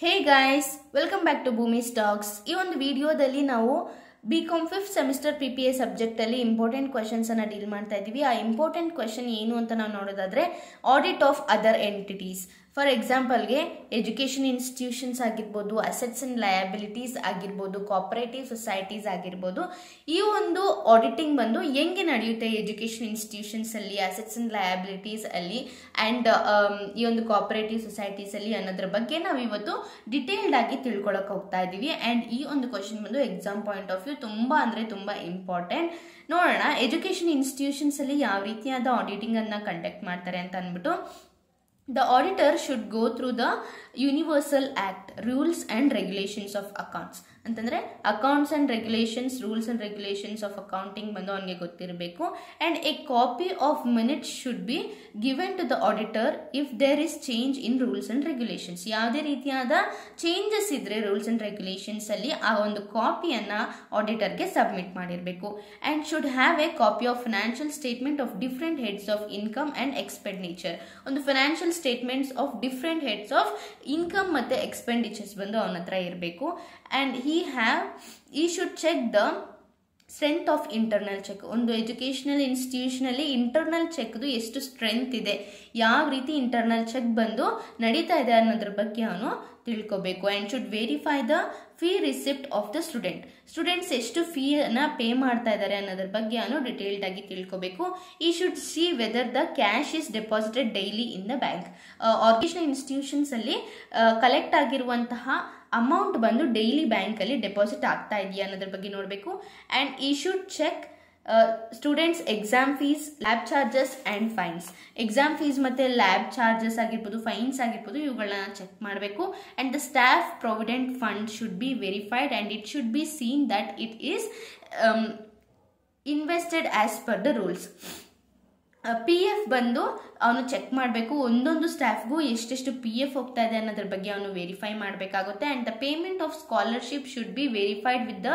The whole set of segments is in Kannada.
Hey guys, welcome back to Bhumi's Talks. ಈ ಒಂದು ವಿಡಿಯೋದಲ್ಲಿ ನಾವು BCom 5th semester PPA subject ಅಲ್ಲಿ ಇಂಪಾರ್ಟೆಂಟ್ ಕ್ವೆಶ್ಚನ್ಸ್ ಅನ್ನು ಡೀಲ್ ಮಾಡ್ತಾ ಇದೀವಿ. ಆ ಇಂಪಾರ್ಟೆಂಟ್ ಕ್ವೆಶ್ಚನ್ ಏನು ಅಂತ ನಾವು ನೋಡೋದಾದ್ರೆ audit of other entities. For ಎಕ್ಸಾಂಪಲ್ಗೆ ಎಜುಕೇಷನ್ ಇನ್ಸ್ಟಿಟ್ಯೂಷನ್ಸ್ ಆಗಿರ್ಬೋದು, ಅಸೆಟ್ಸ್ ಅಂಡ್ ಲಯಬಿಲಿಟೀಸ್ ಆಗಿರ್ಬೋದು, ಕೋಆಪರೇಟಿವ್ ಸೊಸೈಟೀಸ್ ಆಗಿರ್ಬೋದು. ಈ ಒಂದು ಆಡಿಟಿಂಗ್ ಬಂದು ಹೆಂಗೆ ನಡೆಯುತ್ತೆ ಎಜುಕೇಷನ್ ಇನ್ಸ್ಟಿಟ್ಯೂಷನ್ಸ್ ಅಲ್ಲಿ, ಅಸೆಟ್ಸ್ ಅಂಡ್ ಲಯಬಿಲಿಟೀಸ್ ಅಲ್ಲಿ ಅಂಡ್ ಈ ಒಂದು ಕೋಆಪರೇಟಿವ್ ಸೊಸೈಟೀಸ್ ಅಲ್ಲಿ ಅನ್ನೋದ್ರ ಬಗ್ಗೆ ನಾವು ಇವತ್ತು ಡಿಟೇಲ್ಡ್ ಆಗಿ ತಿಳ್ಕೊಳಕ್ ಹೋಗ್ತಾ ಇದೀವಿ. ಅಂಡ್ ಈ ಒಂದು ಕ್ವಶನ್ ಬಂದು ಎಕ್ಸಾಮ್ ಪಾಯಿಂಟ್ ಆಫ್ ವ್ಯೂ ತುಂಬಾ ಅಂದ್ರೆ ತುಂಬಾ ಇಂಪಾರ್ಟೆಂಟ್. ನೋಡೋಣ ಎಜುಕೇಷನ್ ಇನ್ಸ್ಟಿಟ್ಯೂಷನ್ಸ್ ಅಲ್ಲಿ ಯಾವ ರೀತಿಯಾದ ಆಡಿಟಿಂಗ್ ಅನ್ನ ಕಂಡಕ್ಟ್ ಮಾಡ್ತಾರೆ ಅಂತ ಅಂದ್ಬಿಟ್ಟು. The auditor should go through the Universal Act, rules and regulations of accounts. ಅಂತಂದ್ರೆ accounts and regulations, rules and regulations of accounting ಬಂದು ಅವನಿಗೆ ಗೊತ್ತಿರಬೇಕು. And a copy of minutes should be given to the auditor if there is change in rules and regulations. ಯಾವುದೇ ರೀತಿಯಾದ ಚೇಂಜಸ್ ಇದ್ರೆ ರೂಲ್ಸ್ ಅಂಡ್ ರೆಗ್ಯುಲೇಷನ್ಸ್ ಅಲ್ಲಿ ಆ ಒಂದು ಕಾಪಿಯನ್ನ ಆಡಿಟರ್ಗೆ ಸಬ್ಮಿಟ್ ಮಾಡಿರಬೇಕು. And should have a copy of financial statement of different heads of income and expenditure. ಒಂದು financial statements of different heads of income ಮತ್ತೆ ಎಕ್ಸ್ಪೆಂಡಿಚರ್ಸ್ ಬಂದು ಅವನ ಹತ್ರ ಇರಬೇಕು. And he should check the strength of internal check. ಒಂದು ಎಜುಕೇಷನಲ್ ಇನ್ಸ್ಟಿಟ್ಯೂಷನ್ ಅಲ್ಲಿ ಇಂಟರ್ನಲ್ ಚೆಕ್ ಎಷ್ಟು ಸ್ಟ್ರೆಂತ್ ಇದೆ, ಯಾವ ರೀತಿ ಇಂಟರ್ನಲ್ ಚೆಕ್ ಬಂದು ನಡೀತಾ ಇದೆ ಅನ್ನೋದ್ರ ಬಗ್ಗೆ ಅವನು ತಿಳ್ಕೋಬೇಕು. And should verify the fee receipt of the students ಎಷ್ಟು ಫೀ ಅನ್ನ ಪೇ ಮಾಡ್ತಾ ಇದ್ದಾರೆ ಅನ್ನೋದ್ರ ಬಗ್ಗೆ ಅವನು ಡಿಟೇಲ್ಡ್ ಆಗಿ ತಿಳ್ಕೋಬೇಕು. He should see whether the cash is deposited daily in the bank. Educational institutions ಅಲ್ಲಿ ಕಲೆಕ್ಟ್ ಆಗಿರುವಂತಹ ಅಮೌಂಟ್ ಬಂದು ಡೈಲಿ ಬ್ಯಾಂಕ್ ಅಲ್ಲಿ ಡೆಪಾಸಿಟ್ ಆಗ್ತಾ ಇದೆಯಾ ಅನ್ನೋದ್ರ ಬಗ್ಗೆ ನೋಡಬೇಕು. And he should check students exam fees, lab charges and fines. Exam fees ಮತ್ತೆ ಲ್ಯಾಬ್ ಚಾರ್ಜಸ್ ಆಗಿರ್ಬೋದು, ಫೈನ್ಸ್ ಆಗಿರ್ಬೋದು, ಇವುಗಳನ್ನ ಚೆಕ್ ಮಾಡಬೇಕು. And the staff provident fund should be verified and it should be seen that it is invested as per the rules. PF ಬಂದು ಅವನು ಚೆಕ್ ಮಾಡಬೇಕು. ಒಂದೊಂದು ಸ್ಟಾಫ್ಗೂ ಎಷ್ಟೆಷ್ಟು PF ಹೋಗ್ತಾ ಇದೆ ಅನ್ನೋದ್ರ ಬಗ್ಗೆ ಅವನು ವೆರಿಫೈ ಮಾಡಬೇಕಾಗುತ್ತೆ. And the payment of scholarship should be verified with the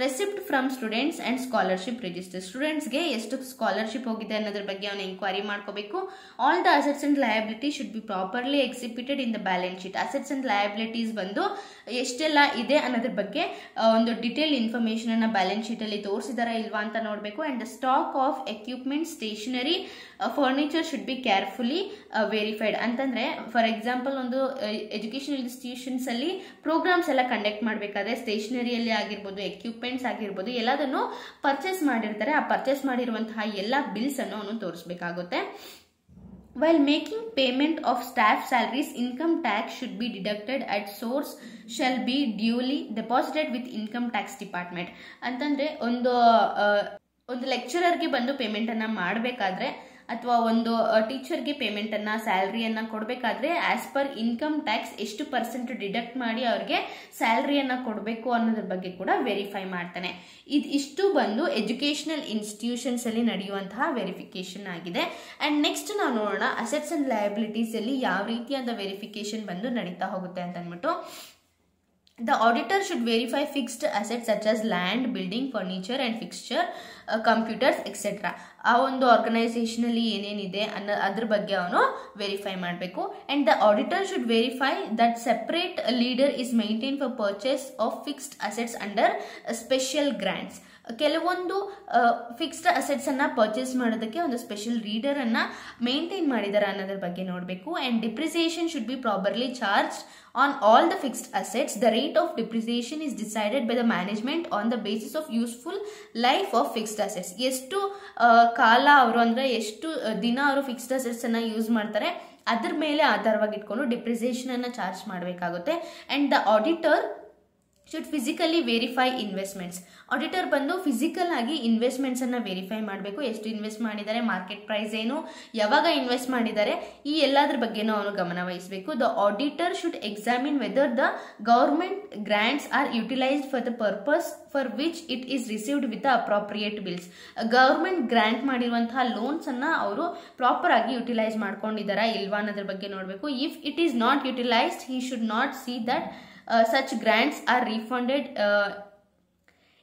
receipt from students and scholarship register. ಸ್ಟೂಡೆಂಟ್ಸ್ಗೆ ಎಷ್ಟು ಸ್ಕಾಲರ್ಶಿಪ್ ಹೋಗಿದೆ ಅನ್ನೋದ್ರ ಬಗ್ಗೆ ಅವನು ಎಂಕ್ವೈರಿ ಮಾಡ್ಕೋಬೇಕು. All the assets and liability should be properly executed in the balance sheet. Assets and liabilities ಬಂದು ಎಷ್ಟೆಲ್ಲ ಇದೆ ಅನ್ನೋದ್ರ ಬಗ್ಗೆ ಒಂದು ಡಿಟೇಲ್ ಇನ್ಫಾರ್ಮೇಶನ್ ಅನ್ನ ಬ್ಯಾಲೆನ್ಸ್ ಶೀಟ್ ಅಲ್ಲಿ ತೋರಿಸಿದಾರಾ ಇಲ್ವಾ ಅಂತ ನೋಡಬೇಕು. And the stock of equipment, stationery, furniture should B carefully verified. ಅಂತಂದ್ರೆ ಫಾರ್ ಎಕ್ಸಾಂಪಲ್ ಒಂದು ಎಜುಕೇಶನಲ್ ಇನ್ಸ್ಟಿಟ್ಯೂಷನ್ಸ್ ಅಲ್ಲಿ ಪ್ರೋಗ್ರಾಮ್ಸ್ ಎಲ್ಲ ಕಂಡಕ್ಟ್ ಮಾಡಬೇಕಾದ್ರೆ ಸ್ಟೇಷನರಿಯಲ್ಲಿ ಆಗಿರ್ಬೋದು, ಎಕ್ವಿಪ್ಮೆಂಟ್ಸ್ ಆಗಿರ್ಬೋದು, ಎಲ್ಲದನ್ನು ಪರ್ಚೇಸ್ ಮಾಡಿರ್ತಾರೆ. ಆ ಪರ್ಚೇಸ್ ಮಾಡಿರುವಂತಹ ಎಲ್ಲ ಬಿಲ್ಸ್ ಅನ್ನು ಅವನು ತೋರಿಸಬೇಕಾಗುತ್ತೆ. While making payment of staff salaries, income tax should be deducted at source shall be duly deposited with income tax department. ಅಂತಂದ್ರೆ ಒಂದು ಲೆಕ್ಚರರ್ಗೆ ಬಂದು ಪೇಮೆಂಟ್ ಅನ್ನ ಮಾಡಬೇಕಾದ್ರೆ ಅಥವಾ ಒಂದು ಟೀಚರ್ಗೆ ಪೇಮೆಂಟ್ ಅನ್ನ, ಸ್ಯಾಲರಿಯನ್ನ ಕೊಡಬೇಕಾದ್ರೆ ಆಸ್ ಪರ್ ಇನ್ಕಮ್ ಟ್ಯಾಕ್ಸ್ ಎಷ್ಟು ಪರ್ಸೆಂಟ್ ಡಿಡಕ್ಟ್ ಮಾಡಿ ಅವ್ರಿಗೆ ಸ್ಯಾಲರಿಯನ್ನ ಕೊಡಬೇಕು ಅನ್ನೋದ್ರ ಬಗ್ಗೆ ಕೂಡ ವೆರಿಫೈ ಮಾಡ್ತಾನೆ. ಇಷ್ಟು ಬಂದು ಎಜುಕೇಶನಲ್ ಇನ್ಸ್ಟಿಟ್ಯೂಷನ್ಸ್ ಅಲ್ಲಿ ನಡೆಯುವಂತಹ ವೆರಿಫಿಕೇಶನ್ ಆಗಿದೆ. ಅಂಡ್ ನೆಕ್ಸ್ಟ್ ನಾವು ನೋಡೋಣ ಅಸೆಟ್ಸ್ ಅಂಡ್ ಲಯಬಿಲಿಟೀಸ್ ಅಲ್ಲಿ ಯಾವ ರೀತಿಯಾದ ವೆರಿಫಿಕೇಶನ್ ಬಂದು ನಡೀತಾ ಹೋಗುತ್ತೆ ಅಂತ ಅಂದ್ಬಿಟ್ಟು. The auditor should verify fixed assets such as land, building, furniture and fixture, computers, etc. ಆ ಒಂದು ಆರ್ಗನೈಸೇಷನ್ ಅಲ್ಲಿ ಏನೇನಿದೆ ಅನ್ನೋ ಅದ್ರ ಬಗ್ಗೆ ಅವನು ವೆರಿಫೈ ಮಾಡಬೇಕು. And the auditor should verify that separate leader is maintain for purchase of fixed assets under special grants. ಕೆಲವೊಂದು ಫಿಕ್ಸ್ಡ್ ಅಸೆಟ್ಸ್ ಅನ್ನ ಪರ್ಚೇಸ್ ಮಾಡೋದಕ್ಕೆ ಒಂದು ಸ್ಪೆಷಲ್ ರೀಡರ್ ಅನ್ನ ಮೇಂಟೈನ್ ಮಾಡಿದಾರ ಅನ್ನೋದ್ರ ಬಗ್ಗೆ ನೋಡಬೇಕು. And depreciation should be properly charge on all the fixed assets. The rate of depreciation is decided by the management on the basis of useful life of fixed assets. ಎಷ್ಟು ಕಾಲ ಅವರು ಅಂದ್ರೆ ಎಷ್ಟು ದಿನ ಅವರು ಫಿಕ್ಸ್ಡ್ ಅಸೆಟ್ಸ್ ಅನ್ನ ಯೂಸ್ ಮಾಡ್ತಾರೆ ಅದ್ರ ಮೇಲೆ ಆಧಾರವಾಗಿ ಇಟ್ಕೊಂಡು ಡಿಪ್ರಿಸಿಯೇಷನ್ ಅನ್ನ ಚಾರ್ಜ್ ಮಾಡಬೇಕಾಗುತ್ತೆ. And the auditor should physically verify investments. Auditor ಬಂದು ಫಿಸಿಕಲ್ ಆಗಿ ಇನ್ವೆಸ್ಟ್ಮೆಂಟ್ಸ್ ಅನ್ನ ವೆರಿಫೈ ಮಾಡಬೇಕು. ಎಷ್ಟು ಇನ್ವೆಸ್ಟ್ ಮಾಡಿದ್ದಾರೆ, ಮಾರ್ಕೆಟ್ ಪ್ರೈಸ್ ಏನು, ಯಾವಾಗ ಇನ್ವೆಸ್ಟ್ ಮಾಡಿದ್ದಾರೆ, ಈ ಎಲ್ಲದ್ರ ಬಗ್ಗೆನೂ ಅವನು ಗಮನ ವಹಿಸಬೇಕು. The auditor should examine whether the government grants are utilised for the purpose for which it is received with the appropriate bills. Government grant ಮಾಡಿರುವಂತಹ ಲೋನ್ಸ್ ಅನ್ನ ಅವರು ಪ್ರಾಪರ್ ಆಗಿ ಯುಟಿಲೈಸ್ ಮಾಡ್ಕೊಂಡಿದ್ದಾರಾ ಇಲ್ವಾ ಅನ್ನೋದ್ರ ಬಗ್ಗೆ ನೋಡಬೇಕು. If it is not utilised, he should not see that such grants are refunded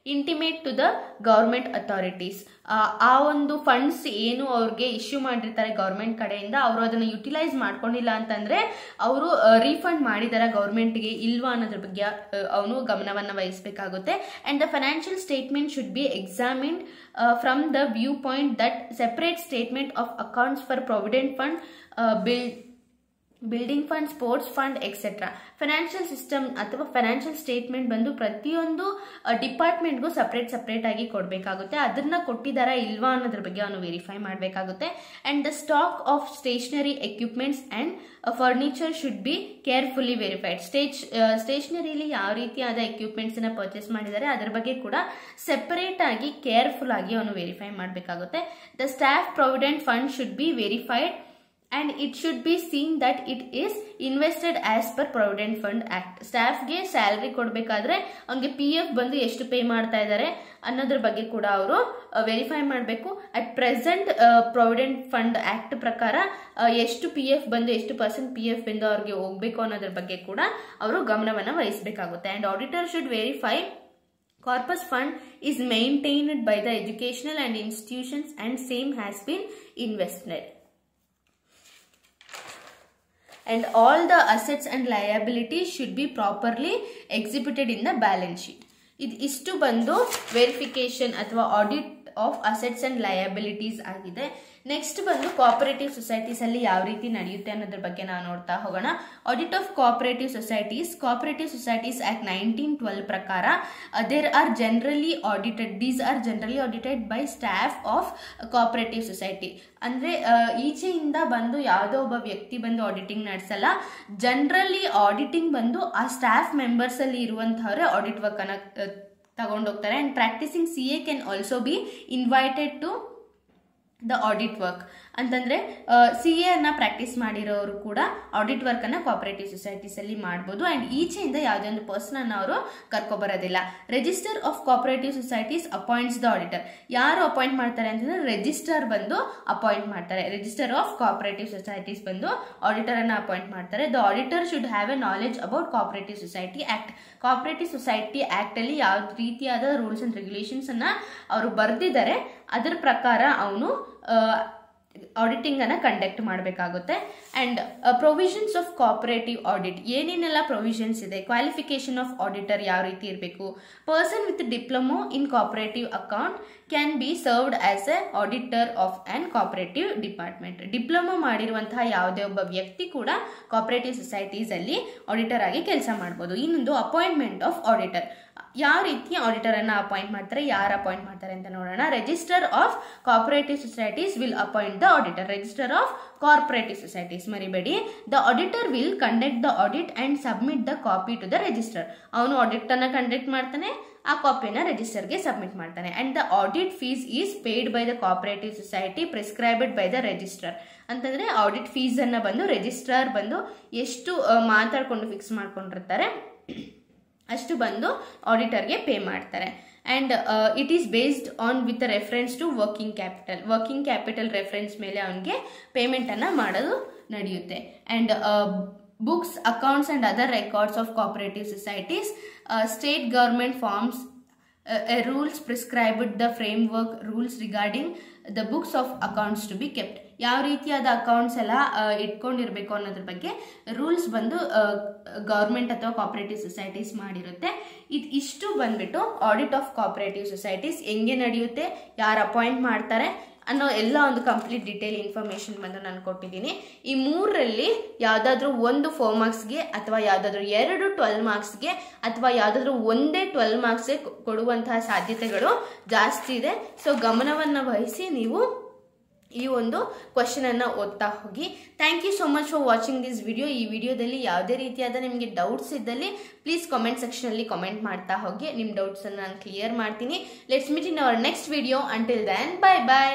intimate to the government authorities. ಆ ಒಂದು ಫಂಡ್ಸ್ ಏನು ಅವ್ರಿಗೆ ಇಶ್ಯೂ ಮಾಡಿರ್ತಾರೆ ಗೌರ್ಮೆಂಟ್ ಕಡೆಯಿಂದ, ಅವರು ಅದನ್ನು ಯುಟಿಲೈಸ್ ಮಾಡ್ಕೊಂಡಿಲ್ಲ ಅಂತಂದ್ರೆ ಅವರು ರೀಫಂಡ್ ಮಾಡಿದಾರ ಗೌರ್ಮೆಂಟ್ಗೆ ಇಲ್ವಾ ಅನ್ನೋದ್ರ ಬಗ್ಗೆ ಅವನು ಗಮನವನ್ನು ವಹಿಸಬೇಕಾಗುತ್ತೆ. And the financial statement should be examined from the view point that separate statement of accounts for provident fund, building fund, sports fund etcetera. Financial system ಅಥವಾ ಫೈನಾನ್ಷಿಯಲ್ ಸ್ಟೇಟ್ಮೆಂಟ್ ಬಂದು ಪ್ರತಿಯೊಂದು ಡಿಪಾರ್ಟ್ಮೆಂಟ್ಗೂ ಸಪ್ರೇಟ್ ಆಗಿ ಕೊಡಬೇಕಾಗುತ್ತೆ. ಅದನ್ನ ಕೊಟ್ಟಿದ್ದಾರಾ ಇಲ್ವಾ ಅನ್ನೋದ್ರ ಬಗ್ಗೆ ಅವನು ವೆರಿಫೈ ಮಾಡಬೇಕಾಗುತ್ತೆ. And the stock of stationery equipments and furniture should be carefully verified. ಸ್ಟೇಷನರಿಲಿ ಯಾವ ರೀತಿಯಾದ ಎಕ್ವಿಪ್ಮೆಂಟ್ಸ್ ಅನ್ನ ಪರ್ಚೇಸ್ ಮಾಡಿದ್ದಾರೆ ಅದರ ಬಗ್ಗೆ ಕೂಡ ಸೆಪರೇಟ್ ಆಗಿ ಕೇರ್ಫುಲ್ ಆಗಿ ಅವನು ವೆರಿಫೈ ಮಾಡಬೇಕಾಗುತ್ತೆ. The staff provident fund should be verified and it should be seen that it is invested as per Provident Fund Act. ಸ್ಟಾಫ್ಗೆ ಸ್ಯಾಲರಿ ಕೊಡಬೇಕಾದ್ರೆ ಅವ್ನಿಗೆ PF ಬಂದು ಎಷ್ಟು ಪೇ ಮಾಡ್ತಾ ಇದ್ದಾರೆ ಅನ್ನೋದ್ರ ಬಗ್ಗೆ ಕೂಡ ಅವರು ವೆರಿಫೈ ಮಾಡಬೇಕು. At present provident fund act ಪ್ರಕಾರ ಎಷ್ಟು PF ಬಂದು ಎಷ್ಟು % PF ಬಂದು ಅವ್ರಿಗೆ ಹೋಗ್ಬೇಕು ಅನ್ನೋದ್ರ ಬಗ್ಗೆ ಕೂಡ ಅವರು ಗಮನವನ್ನು ವಹಿಸಬೇಕಾಗುತ್ತೆ. And auditor should verify corpus fund is maintained by the educational and institutions and same has been invested. And all the assets and liabilities should be properly exhibited in the balance sheet. ಇಷ್ಟು ಬಂದು ವೆರಿಫಿಕೇಶನ್ ಅಥವಾ audit of assets and liabilities ಆಗಿದೆ. ನೆಕ್ಸ್ಟ್ ಬಂದು ಕೋಆಪರೇಟಿವ್ ಸೊಸೈಟೀಸ್ ಅಲ್ಲಿ ಯಾವ ರೀತಿ ನಡೆಯುತ್ತೆ ಅನ್ನೋದ್ರ ಬಗ್ಗೆ ನಾವು ನೋಡ್ತಾ ಹೋಗೋಣ. Audit of cooperative societies act 1912 ಪ್ರಕಾರ these are generally audited by staff of cooperative society. ಅಂದ್ರೆ ಈಚೆಯಿಂದ ಬಂದು ಯಾವುದೋ ಒಬ್ಬ ವ್ಯಕ್ತಿ ಬಂದು ಆಡಿಟಿಂಗ್ ನಡೆಸಲ್ಲ, ಜನರಲಿ ಆಡಿಟಿಂಗ್ ಬಂದು ಆ ಸ್ಟಾಫ್ ಮೆಂಬರ್ಸ್ ಅಲ್ಲಿ ಇರುವಂತಹವರೇ ಆಡಿಟ್ ವರ್ಕ್ ಅನ್ನ ತಗೊಂಡೋಗ್ತಾರೆ. And practising CA can also be invited to the audit work. ಅಂತಂದ್ರೆ CA ಅನ್ನ ಪ್ರಾಕ್ಟೀಸ್ ಮಾಡಿರೋರು ಕೂಡ ಆಡಿಟ್ ವರ್ಕ್ ಅನ್ನ ಕೋಆಪರೇಟಿವ್ ಸೊಸೈಟೀಸ್ ಅಲ್ಲಿ ಮಾಡಬಹುದು. ಅಂಡ್ ಈಚೆಯಿಂದ ಯಾವುದೇ ಒಂದು ಪರ್ಸನ್ ಅನ್ನ ಅವರು ಕರ್ಕೊಬರೋದಿಲ್ಲ. Register of cooperative societies appoints the auditor. ಯಾರು ಅಪಾಯಿಂಟ್ ಮಾಡ್ತಾರೆ ಅಂತಂದ್ರೆ ರಿಜಿಸ್ಟರ್ ಬಂದು ಅಪಾಯಿಂಟ್ ಮಾಡ್ತಾರೆ. ರಿಜಿಸ್ಟರ್ ಆಫ್ ಕೋಆಪರೇಟಿವ್ ಸೊಸೈಟೀಸ್ ಬಂದು ಆಡಿಟರ್ ಅನ್ನ ಅಪಾಯಿಂಟ್ ಮಾಡ್ತಾರೆ. The auditor should have a knowledge about cooperative society act. Cooperative society act ಅಲ್ಲಿ ಯಾವ ರೀತಿಯಾದ ರೂಲ್ಸ್ ಅಂಡ್ ರೆಗ್ಯುಲೇಷನ್ಸ್ ಅನ್ನ ಅವರು ಬರೆದಿದ್ದಾರೆ ಅದರ ಪ್ರಕಾರ ಅವನು ಆಡಿಟಿಂಗ್ ಅನ್ನ ಕಂಡಕ್ಟ್ ಮಾಡಬೇಕಾಗುತ್ತೆ. And provisions of cooperative audit ಏನೇನೆಲ್ಲ ಪ್ರೊವಿಷನ್ಸ್ ಇದೆ. ಕ್ವಾಲಿಫಿಕೇಶನ್ ಆಫ್ ಆಡಿಟರ್ ಯಾವ ರೀತಿ ಇರಬೇಕು. Person with diploma in cooperative account can be served as A auditor of on cooperative department. Diploma ಮಾಡಿರುವಂತಹ ಯಾವುದೇ ಒಬ್ಬ ವ್ಯಕ್ತಿ ಕೂಡ ಕೋಆಪರೇಟಿವ್ ಸೊಸೈಟೀಸ್ ಅಲ್ಲಿ ಆಡಿಟರ್ ಆಗಿ ಕೆಲಸ ಮಾಡಬಹುದು. ಇನ್ನೊಂದು ಅಪಾಯಿಂಟ್ಮೆಂಟ್ ಆಫ್ ಆಡಿಟರ್. ಯಾವ ರೀತಿ ಆಡಿಟರ್ ಅನ್ನ ಅಪಾಯಿಂಟ್ ಮಾಡ್ತಾರೆ, ಯಾರು ಅಪಾಯಿಂಟ್ ಮಾಡ್ತಾರೆ ಅಂತ ನೋಡೋಣ. Register of cooperative societies will appoint the auditor. Register of cooperative societies ಮರಿಬೇಡಿ. The auditor will conduct the audit and submit the copy to the register. ಅವನು ಆಡಿಟ್ ಅನ್ನ ಕಂಡಕ್ಟ್ ಮಾಡ್ತಾನೆ, ಆ ಕಾಪಿನ ರಿಜಿಸ್ಟರ್ಗೆ ಸಬ್ಮಿಟ್ ಮಾಡ್ತಾನೆ. And the audit fees is paid by the cooperative society prescribed by the register. ಅಂತಂದ್ರೆ ಆಡಿಟ್ ಫೀಸ್ ಅನ್ನ ಬಂದು ರಿಜಿಸ್ಟ್ರಾರ್ ಬಂದು ಎಷ್ಟು ಮಾತಾಡ್ಕೊಂಡು ಫಿಕ್ಸ್ ಮಾಡ್ಕೊಂಡಿರ್ತಾರೆ ಅಷ್ಟು ಬಂದು ಆಡಿಟರ್ಗೆ ಪೇ ಮಾಡ್ತಾರೆ. And it is based on with reference to working capital reference ಮೇಲೆ ಅವನಿಗೆ ಪೇಮೆಂಟ್ ಅನ್ನ ಮಾಡೋದು ನಡೆಯುತ್ತೆ. And books, accounts and other records of cooperative societies, state government forms rules prescribed the framework rules regarding the books of accounts to be kept. ಯಾವ ರೀತಿಯಾದ ಅಕೌಂಟ್ಸ್ ಎಲ್ಲ ಇಟ್ಕೊಂಡಿರ್ಬೇಕು ಅನ್ನೋದ್ರ ಬಗ್ಗೆ ರೂಲ್ಸ್ ಬಂದು ಗವರ್ಮೆಂಟ್ ಅಥವಾ ಕೋಆಪರೇಟಿವ್ ಸೊಸೈಟೀಸ್ ಮಾಡಿರುತ್ತೆ. ಇಷ್ಟು ಬಂದ್ಬಿಟ್ಟು ಆಡಿಟ್ ಆಫ್ ಕೋಆಪರೇಟಿವ್ ಸೊಸೈಟೀಸ್ ಹೆಂಗೆ ನಡೆಯುತ್ತೆ, ಯಾರು ಅಪಾಯಿಂಟ್ ಮಾಡ್ತಾರೆ ಅನ್ನೋ ಎಲ್ಲ ಒಂದು ಕಂಪ್ಲೀಟ್ ಡೀಟೇಲ್ ಇನ್ಫಾರ್ಮೇಶನ್ ಬಂದು ನಾನು ಕೊಟ್ಟಿದ್ದೀನಿ. ಈ ಮೂರರಲ್ಲಿ ಯಾವುದಾದ್ರೂ ಒಂದು 4 ಮಾರ್ಕ್ಸ್ಗೆ ಅಥವಾ ಯಾವುದಾದ್ರೂ 2 12 ಮಾರ್ಕ್ಸ್ಗೆ ಅಥವಾ ಯಾವುದಾದ್ರೂ ಒಂದೇ 12 ಮಾರ್ಕ್ಸ್ಗೆ ಕೊಡುವಂತಹ ಸಾಧ್ಯತೆಗಳು ಜಾಸ್ತಿ ಇದೆ. ಸೊ ಗಮನವನ್ನು ವಹಿಸಿ ನೀವು ಈ ಒಂದು ಕ್ವಶನ್ ಅನ್ನ ಓದ್ತಾ ಹೋಗಿ. Thank you so much for watching this video. ಈ ವಿಡಿಯೋದಲ್ಲಿ ಯಾವುದೇ ರೀತಿಯಾದ ನಿಮಗೆ ಡೌಟ್ಸ್ ಇದ್ದಲ್ಲಿ ಪ್ಲೀಸ್ ಕಾಮೆಂಟ್ ಸೆಕ್ಷನ್ ಅಲ್ಲಿ ಕಾಮೆಂಟ್ ಮಾಡ್ತಾ ಹೋಗಿ. ನಿಮ್ಮ ಡೌಟ್ಸ್ ಅನ್ನ ನಾನು ಕ್ಲಿಯರ್ ಮಾಡ್ತೀನಿ. Let's meet in our next video. Until then bye by.